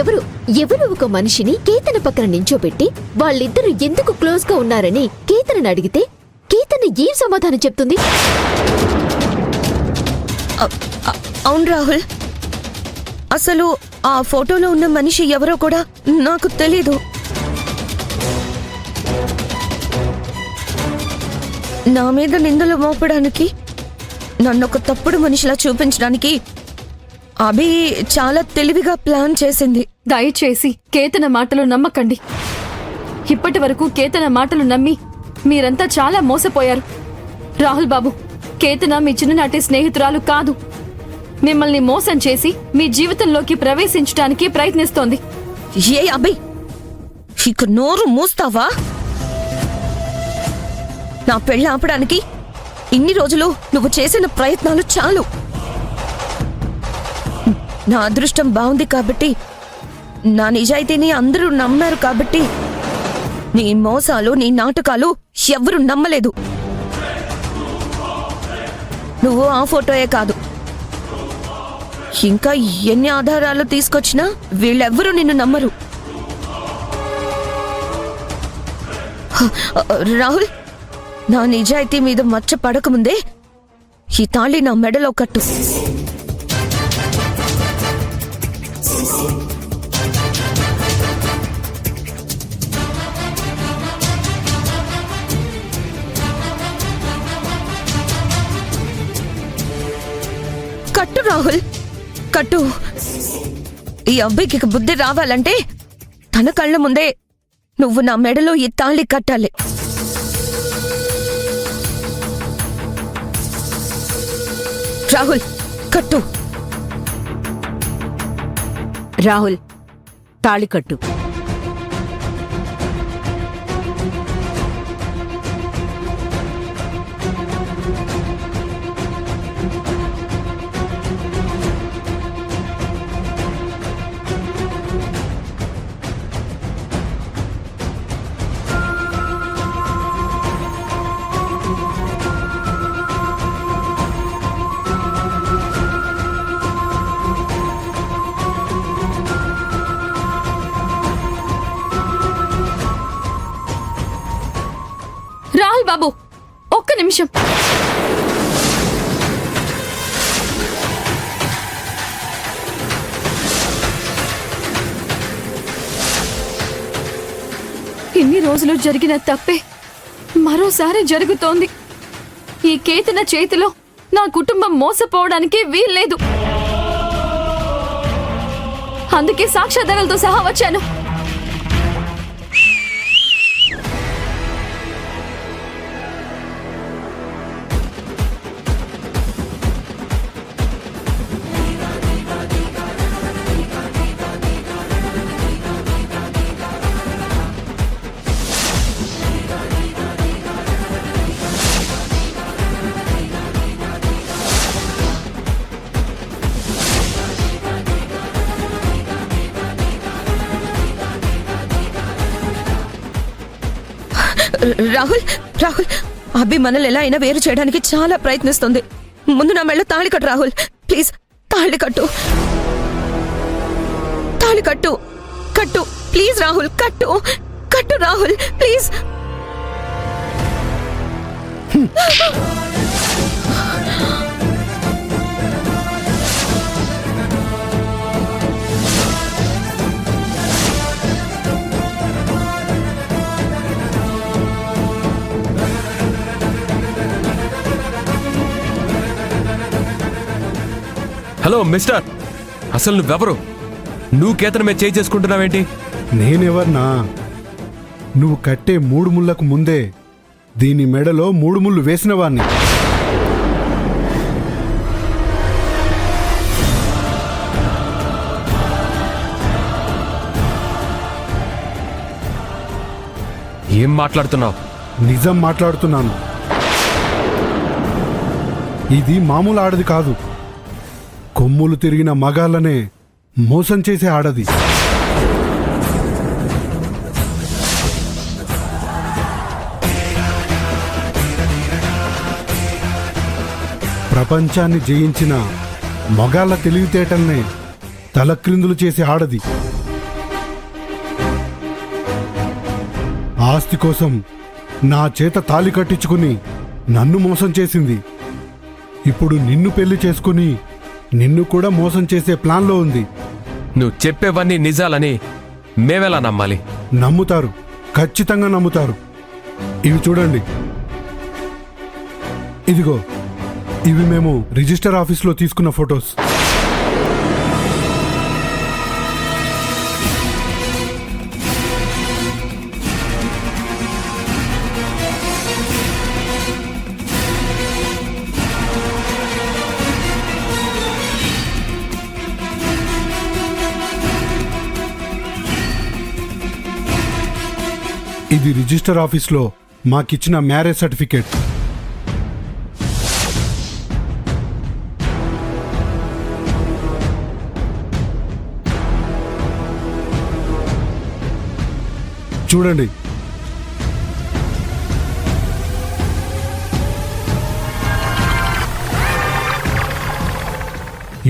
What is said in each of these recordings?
ఎవరు ఎవరు ఒక మనిషిని కేతన పక్కన నించోబెట్టి వాళ్ళిద్దరూ ఎందుకు క్లోజ్ గా ఉన్నారని కేతనని అడిగితే కేతన ఏం సమాధానం చెప్తుంది? అవును రాహుల్, అసలు ఆ ఫోటోలో ఉన్న మనిషి ఎవరో కూడా నాకు తెలీదు. నా మీద నిందలు మోపడానికి, నన్నొక తప్పుడు మనిషిలా చూపించడానికి అభి చాలా తెలివిగా ప్లాన్ చేసింది. దయచేసి కేతన మాటలు నమ్మకండి. ఇప్పటి వరకు కేతన మాటలు నమ్మి మీరంతా చాలా మోసపోయారు. రాహుల్ బాబు, కేతన మీ చిన్ననాటి స్నేహితురాలు కాదు. మిమ్మల్ని మోసం చేసి మీ జీవితంలోకి ప్రవేశించడానికి ప్రయత్నిస్తోంది. ఏ అభి, ఇక నోరు మూస్తావా? నా పెళ్లి ఆపడానికి ఇన్ని రోజులు నువ్వు చేసిన ప్రయత్నాలు చాలు. నా అదృష్టం బాగుంది కాబట్టి, నా నిజాయితీని అందరూ నమ్మారు కాబట్టి, నీ మోసాలు నీ నాటకాలు ఎవ్వరూ నమ్మలేదు. నువ్వు ఆ ఫోటోయే కాదు, ఇంకా ఎన్ని ఆధారాలు తీసుకొచ్చినా వీళ్ళెవ్వరూ నిన్ను నమ్మరు. రాహుల్, నా నిజాయితీ మీద మచ్చ పడకముందే ఈ తాళి నా మెడలో కట్టు. కట్టు రాహుల్, కట్టు. ఈ అబ్బాయికి బుద్ధి రావాలంటే తన కళ్ళ ముందే నువ్వు నా మెడలో ఈ తాళి కట్టాలి. రాహుల్, కట్టు. రాహుల్, తాళి కట్టు. రాహుల్ బాబు, ఒక్క నిమిషం. ఇన్ని రోజులు జరిగిన తప్పే మరోసారి జరుగుతోంది. ఈ కేతన చేతిలో నా కుటుంబం మోసపోవడానికి వీల్లేదు. అందుకే సాక్ష్యాధారాలతో సహా వచ్చాను. రాహుల్, రాహుల్, అభి మనల్ని ఎలా అయినా వేరు చేయడానికి చాలా ప్రయత్నిస్తుంది. ముందు నా మెళ్ళ తాళి కట్టు రాహుల్, ప్లీజ్. తాళి కట్టు, తాళి కట్టు, కట్టు ప్లీజ్ రాహుల్, కట్టు, కట్టు రాహుల్ ప్లీజ్. హలో మిస్టర్, అసలు నువ్వెవరు? నువ్వు కేతన మీద చేయి చేసుకుంటున్నావేంటి? నేనెవర్నా? నువ్వు కట్టే 3 ముళ్ళకు ముందే దీని మెడలో 3 ముళ్ళు వేసిన వాణ్ణి. ఏం మాట్లాడుతున్నావు? నిజం మాట్లాడుతున్నాను. ఇది మామూలు ఆడది కాదు, కొమ్ములు తిరిగిన మగాళ్ళనే మోసం చేసే ఆడది. ప్రపంచాన్ని జయించిన మగాళ్ళ తెలివితేటల్నే తలక్రిందులు చేసి ఆడది. ఆస్తి కోసం నా చేత తాళి కట్టించుకుని నన్ను మోసం చేసింది. ఇప్పుడు నిన్ను పెళ్లి చేసుకుని నిన్ను కూడా మోసం చేసే ప్లాన్లో ఉంది. నువ్వు చెప్పేవన్నీ నిజాలని మేమెలా నమ్మాలి? నమ్ముతారు, ఖచ్చితంగా నమ్ముతారు. ఇవి చూడండి, ఇదిగో ఇవి మేము రిజిస్టర్ ఆఫీస్లో తీసుకున్న ఫొటోస్. ఇది రిజిస్టర్ ఆఫీస్లో మాకిచ్చిన మ్యారేజ్ సర్టిఫికేట్. చూడండి,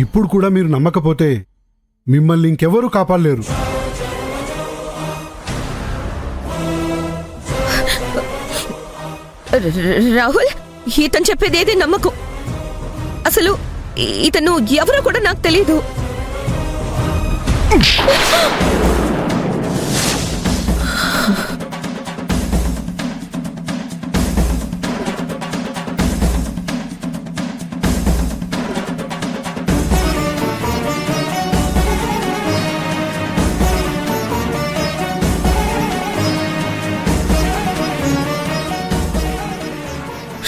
ఇప్పుడు కూడా మీరు నమ్మకపోతే మిమ్మల్ని ఇంకెవరూ కాపాడలేరు. రాహుల్, ఇతను చెప్పేదేది నమ్మకు. అసలు ఇతను ఎవరో కూడా నాకు తెలీదు.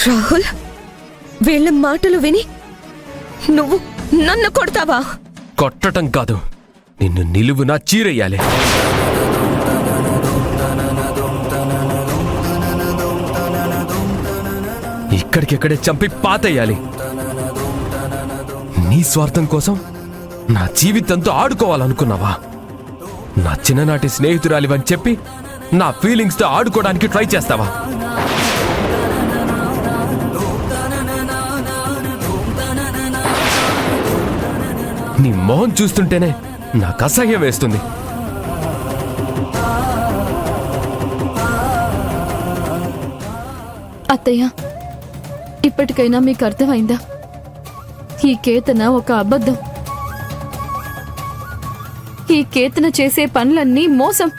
రాహుల్, వీళ్ళ మాటలు విని నువ్వు నన్ను కొడతావా? కొట్టటం కాదు, నిన్ను నిలువునా చీరెయ్యాలి. ఇక్కడికిక్కడే చంపి పాతేయాలి. నీ స్వార్థం కోసం నా జీవితంతో ఆడుకోవాలనుకున్నావా? నా చిన్ననాటి స్నేహితురాలివని చెప్పి నా ఫీలింగ్స్తో ఆడుకోవడానికి ట్రై చేస్తావా? నీ మొహం చూస్తుంటేనే నాకు అసహ్యం వేస్తుంది. అత్తయ్య, ఇప్పటికైనా మీకు అర్థమైందా? ఈ కేతన ఒక అబద్ధం. ఈ కేతన చేసే పనులన్నీ మోసం.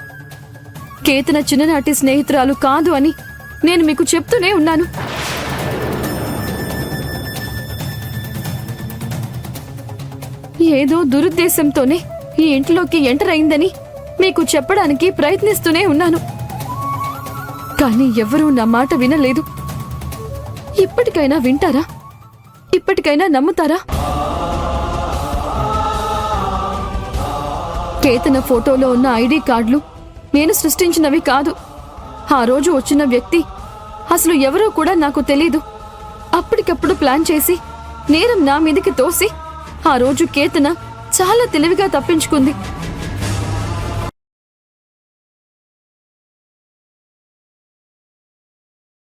కేతన చిన్ననాటి స్నేహితురాలు కాదు అని నేను మీకు చెప్తూనే ఉన్నాను. ఏదో దురుద్దేశంతోనే ఈ ఇంట్లోకి ఎంటర్ అయిందని మీకు చెప్పడానికి ప్రయత్నిస్తూనే ఉన్నాను. కానీ ఎవరూ నా మాట వినలేదు. ఇప్పటికైనా వింటారా? ఇప్పటికైనా నమ్ముతారా? కేతన ఫోటోలో ఉన్న ఐడి కార్డులు నేను సృష్టించినవి కాదు. ఆ రోజు వచ్చిన వ్యక్తి అసలు ఎవరో కూడా నాకు తెలీదు. అప్పటికప్పుడు ప్లాన్ చేసి నేరం నా మీదకి తోసి ఆ రోజు కేతన చాలా తెలివిగా తప్పించుకుంది.